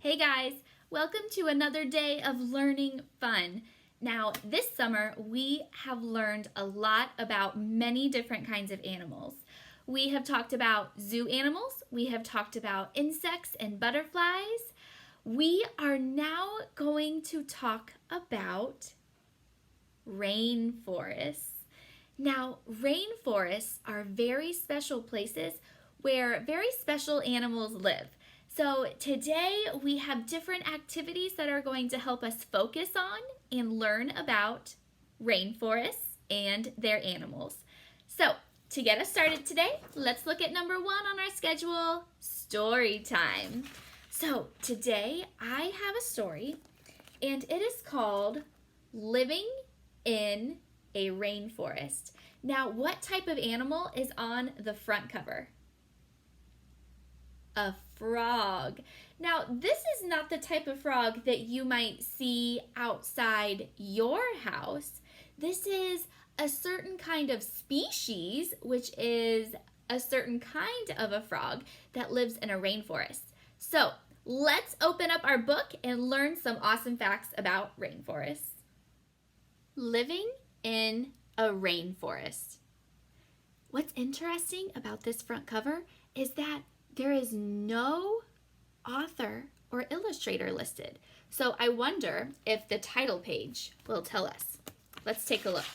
Hey guys, welcome to another day of learning fun. Now, this summer we have learned a lot about many different kinds of animals. We have talked about zoo animals, we have talked about insects and butterflies. We are now going to talk about rainforests. Now, rainforests are very special places where very special animals live. So today we have different activities that are going to help us focus on and learn about rainforests and their animals. So to get us started today, let's look at number 1 on our schedule, story time. So today I have a story and it is called Living in a Rainforest. Now, what type of animal is on the front cover? A frog. Now, this is not the type of frog that you might see outside your house. This is a certain kind of species, which is a certain kind of a frog that lives in a rainforest. So, let's open up our book and learn some awesome facts about rainforests. Living in a rainforest. What's interesting about this front cover is that there is no author or illustrator listed. So I wonder if the title page will tell us. Let's take a look.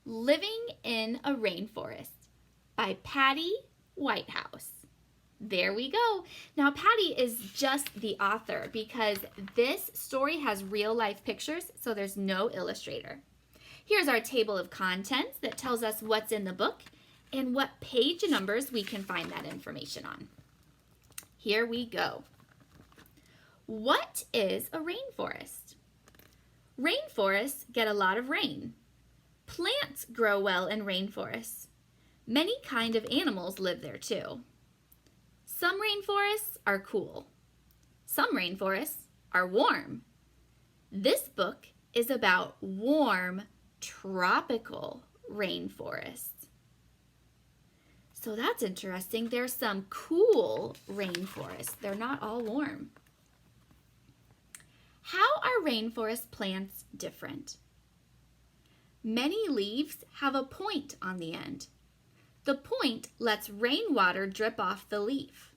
Living in a Rainforest by Patty Whitehouse. There we go. Now Patty is just the author because this story has real life pictures, so there's no illustrator. Here's our table of contents that tells us what's in the book and what page numbers we can find that information on. Here we go. What is a rainforest? Rainforests get a lot of rain. Plants grow well in rainforests. Many kinds of animals live there too. Some rainforests are cool. Some rainforests are warm. This book is about warm, tropical rainforests. So that's interesting. There's some cool rainforests. They're not all warm. How are rainforest plants different? Many leaves have a point on the end. The point lets rainwater drip off the leaf.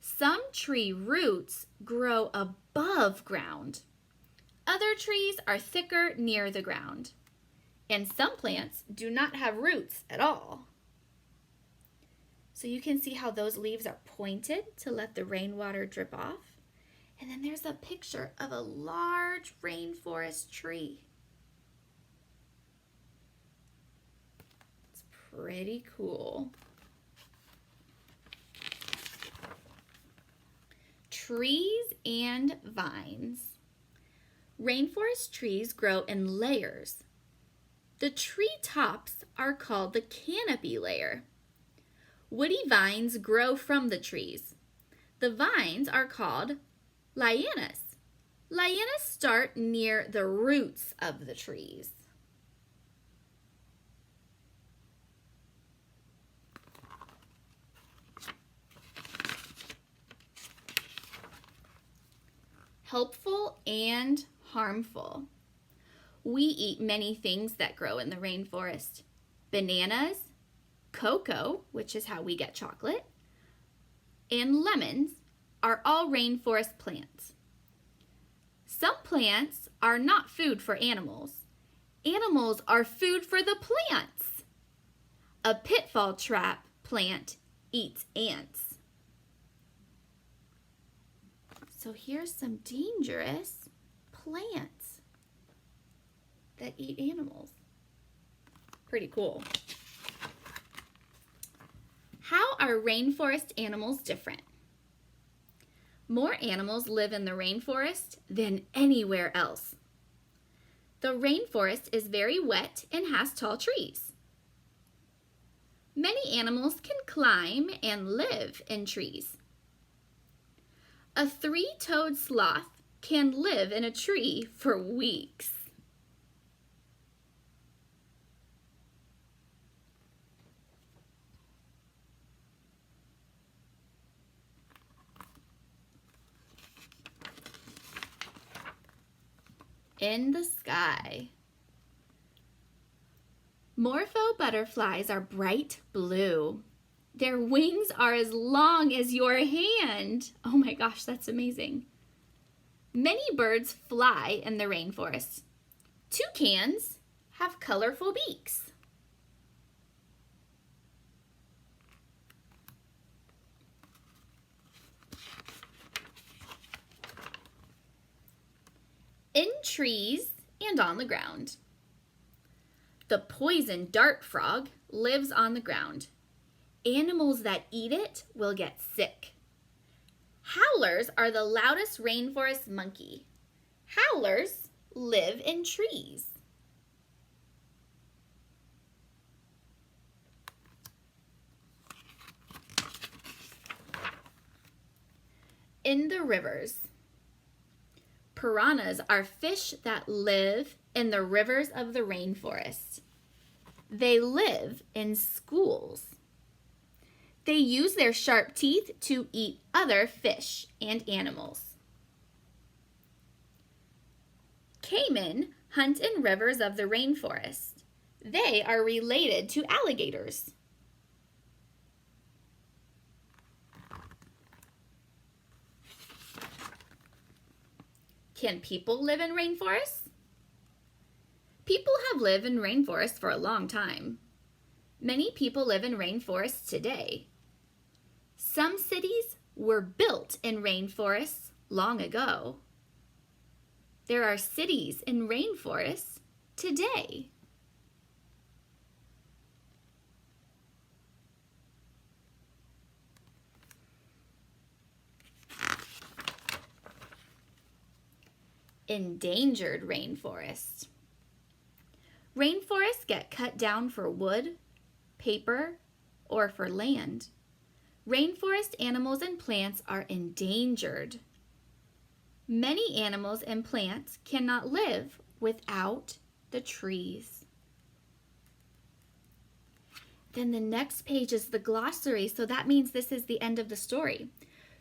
Some tree roots grow above ground. Other trees are thicker near the ground. And some plants do not have roots at all. So you can see how those leaves are pointed to let the rainwater drip off. And then there's a picture of a large rainforest tree. It's pretty cool. Trees and vines. Rainforest trees grow in layers. The tree tops are called the canopy layer. Woody vines grow from the trees. The vines are called lianas. Lianas start near the roots of the trees. Helpful and harmful. We eat many things that grow in the rainforest. Bananas, cocoa, which is how we get chocolate, and lemons are all rainforest plants. Some plants are not food for animals. Animals are food for the plants. A pitfall trap plant eats ants. So here's some dangerous plants that eat animals. Pretty cool. How are rainforest animals different? More animals live in the rainforest than anywhere else. The rainforest is very wet and has tall trees. Many animals can climb and live in trees. A 3-toed sloth can live in a tree for weeks. in the sky. Morpho butterflies are bright blue. Their wings are as long as your hand. Oh my gosh, that's amazing. Many birds fly in the rainforest. Toucans have colorful beaks. In trees and on the ground. The poison dart frog lives on the ground. Animals that eat it will get sick. Howlers are the loudest rainforest monkey. Howlers live in trees. In the rivers. Piranhas are fish that live in the rivers of the rainforest. They live in schools. They use their sharp teeth to eat other fish and animals. Caiman hunt in rivers of the rainforest. They are related to alligators. Can people live in rainforests? People have lived in rainforests for a long time. Many people live in rainforests today. Some cities were built in rainforests long ago. There are cities in rainforests today. Endangered rainforests. Rainforests get cut down for wood, paper, or for land. Rainforest animals and plants are endangered. Many animals and plants cannot live without the trees. Then the next page is the glossary, so that means this is the end of the story.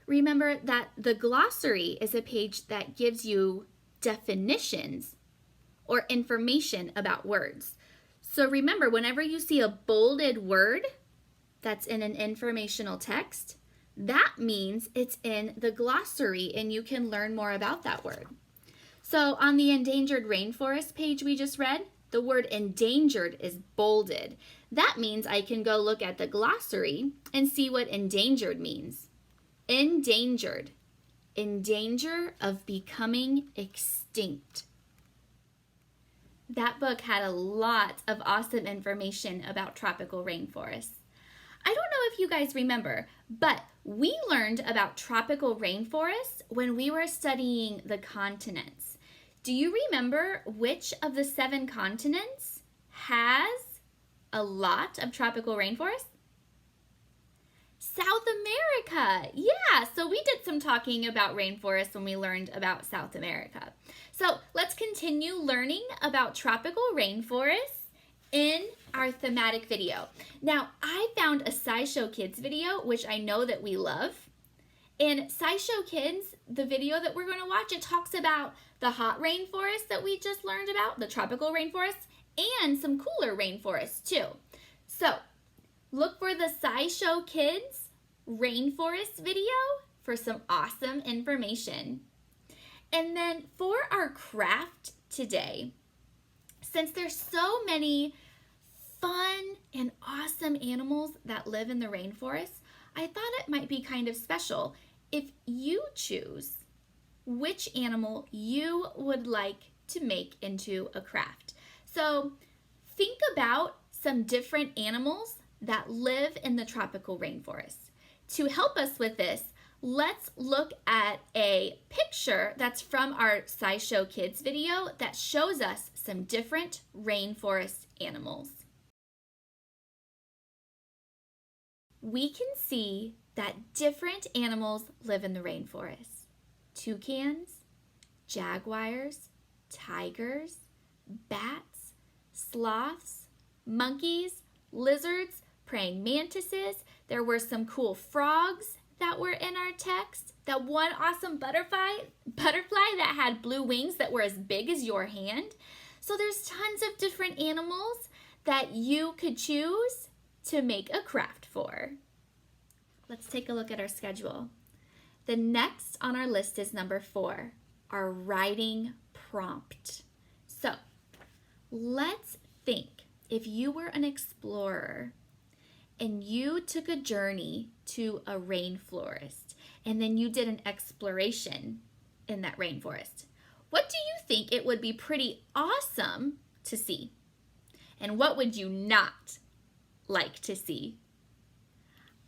Remember that the glossary is a page that gives you definitions or information about words. So remember, whenever you see a bolded word that's in an informational text, that means it's in the glossary and you can learn more about that word. So on the endangered rainforest page we just read, the word endangered is bolded. That means I can go look at the glossary and see what endangered means. Endangered. In danger of becoming extinct. That book had a lot of awesome information about tropical rainforests. I don't know if you guys remember, but we learned about tropical rainforests when we were studying the continents. Do you remember which of the 7 continents has a lot of tropical rainforests? South America. Yeah, so we did some talking about rainforests when we learned about South America. So let's continue learning about tropical rainforests in our thematic video. Now, I found a SciShow Kids video, which I know that we love. In SciShow Kids, the video that we're going to watch, it talks about the hot rainforest that we just learned about, the tropical rainforests, and some cooler rainforests too. So look for the SciShow Kids rainforest video for some awesome information. And then for our craft today, since there's so many fun and awesome animals that live in the rainforest, I thought it might be kind of special if you choose which animal you would like to make into a craft. So think about some different animals that live in the tropical rainforest. To help us with this, let's look at a picture that's from our SciShow Kids video that shows us some different rainforest animals. We can see that different animals live in the rainforest. Toucans, jaguars, tigers, bats, sloths, monkeys, lizards, praying mantises. There were some cool frogs that were in our text? That one awesome butterfly that had blue wings that were as big as your hand? So there's tons of different animals that you could choose to make a craft for. Let's take a look at our schedule. The next on our list is number 4, our writing prompt. So let's think, if you were an explorer and you took a journey to a rainforest and then you did an exploration in that rainforest, what do you think it would be pretty awesome to see? And what would you not like to see?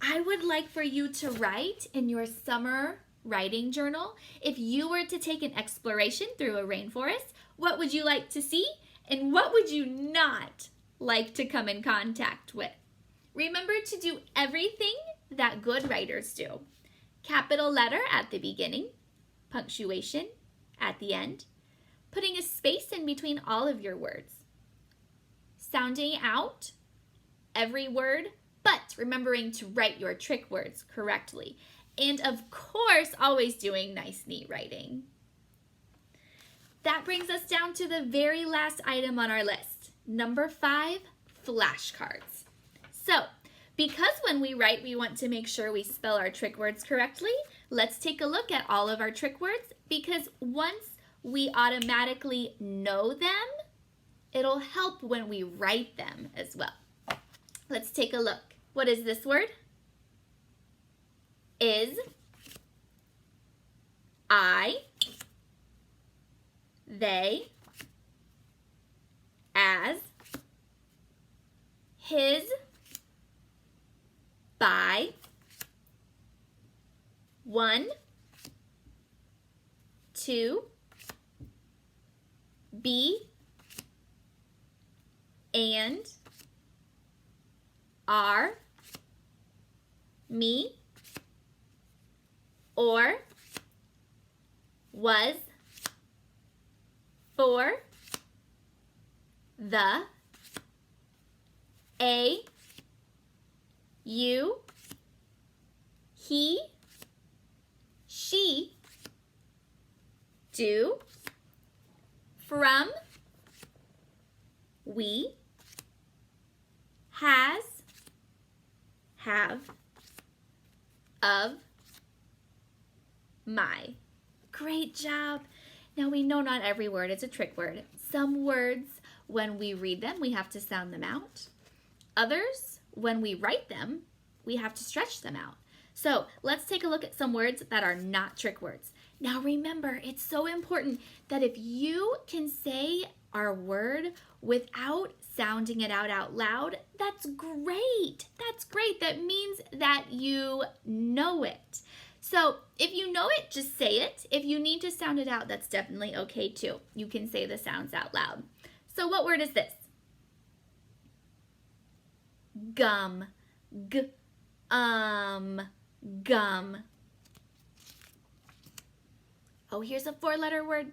I would like for you to write in your summer writing journal, if you were to take an exploration through a rainforest, what would you like to see? And what would you not like to come in contact with? Remember to do everything that good writers do. Capital letter at the beginning, punctuation at the end, putting a space in between all of your words, sounding out every word, but remembering to write your trick words correctly. And of course, always doing nice, neat writing. That brings us down to the very last item on our list. Number 5, flashcards. So, because when we write, we want to make sure we spell our trick words correctly, let's take a look at all of our trick words, because once we automatically know them, it'll help when we write them as well. Let's take a look. What is this word? Is, I, they, as, his, by, one, two, be, and, are, me, or, was, for, the, a, you, he, she, do, from, we, has, have, of, my. Great job. Now we know not every word is a trick word. Some words, when we read them, we have to sound them out. Others, when we write them, we have to stretch them out. So let's take a look at some words that are not trick words. Now remember, it's so important that if you can say our word without sounding it out loud, that's great. That's great. That means that you know it. So if you know it, just say it. If you need to sound it out, that's definitely okay too. You can say the sounds out loud. So what word is this? Gum. Gum. Oh, here's a 4-letter word.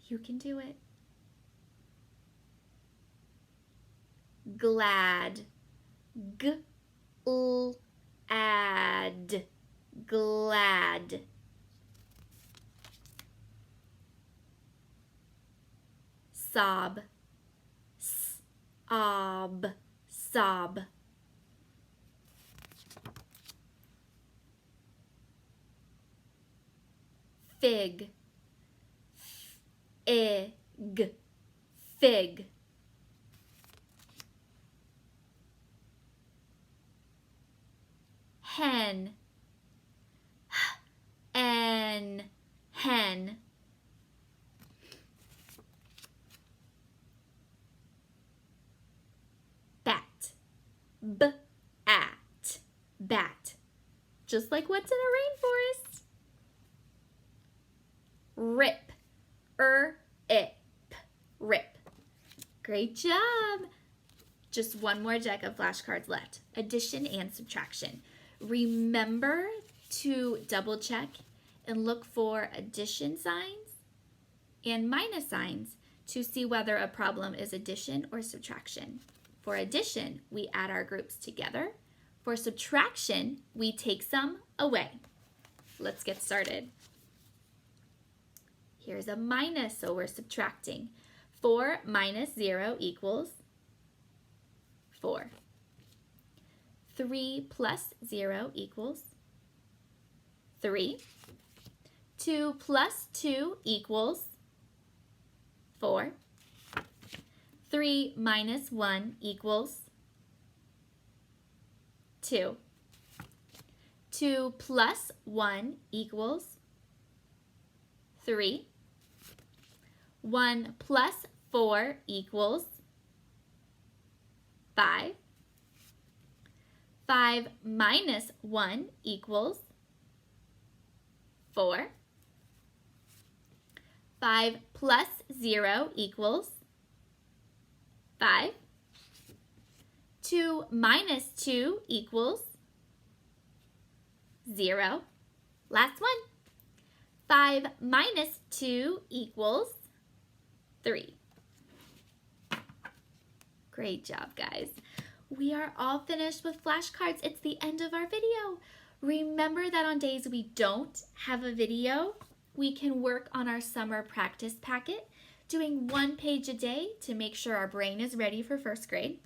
You can do it. Glad. Glad. Glad. Sob. Sob. Sob. Fig. Fig. Fig. Hen. Hen. Bat. B-at. Bat. Just like what's in a rainforest. Rip. Ip. Rip. Great job. Just one more deck of flashcards left. Addition and subtraction. Remember to double check and look for addition signs and minus signs to see whether a problem is addition or subtraction. For addition, we add our groups together. For subtraction, we take some away. Let's get started. Here's a minus, so we're subtracting. 4 minus 0 equals 4. 3 plus 0 equals 3. 2 plus 2 equals 4. 3 minus 1 equals 2. 2 plus 1 equals 3. 1 plus 4 equals 5. 5 minus 1 equals 4. 5 plus 0 equals 5. 2 minus 2 equals 0. Last one. 5 minus 2 equals 3. Great job, guys. We are all finished with flashcards. It's the end of our video. Remember that on days we don't have a video, we can work on our summer practice packet, doing 1 page a day to make sure our brain is ready for first grade.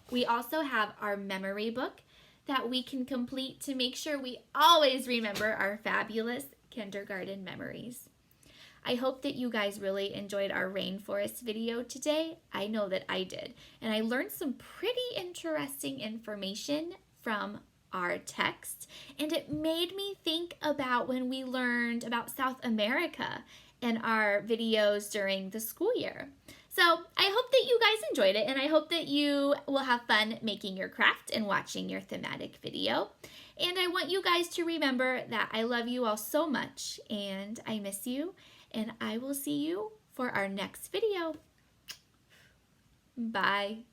We also have our memory book that we can complete to make sure we always remember our fabulous kindergarten memories. I hope that you guys really enjoyed our rainforest video today. I know that I did. And I learned some pretty interesting information from our text. And it made me think about when we learned about South America in our videos during the school year. So I hope that you guys enjoyed it, and I hope that you will have fun making your craft and watching your thematic video. And I want you guys to remember that I love you all so much, and I miss you, and I will see you for our next video. Bye.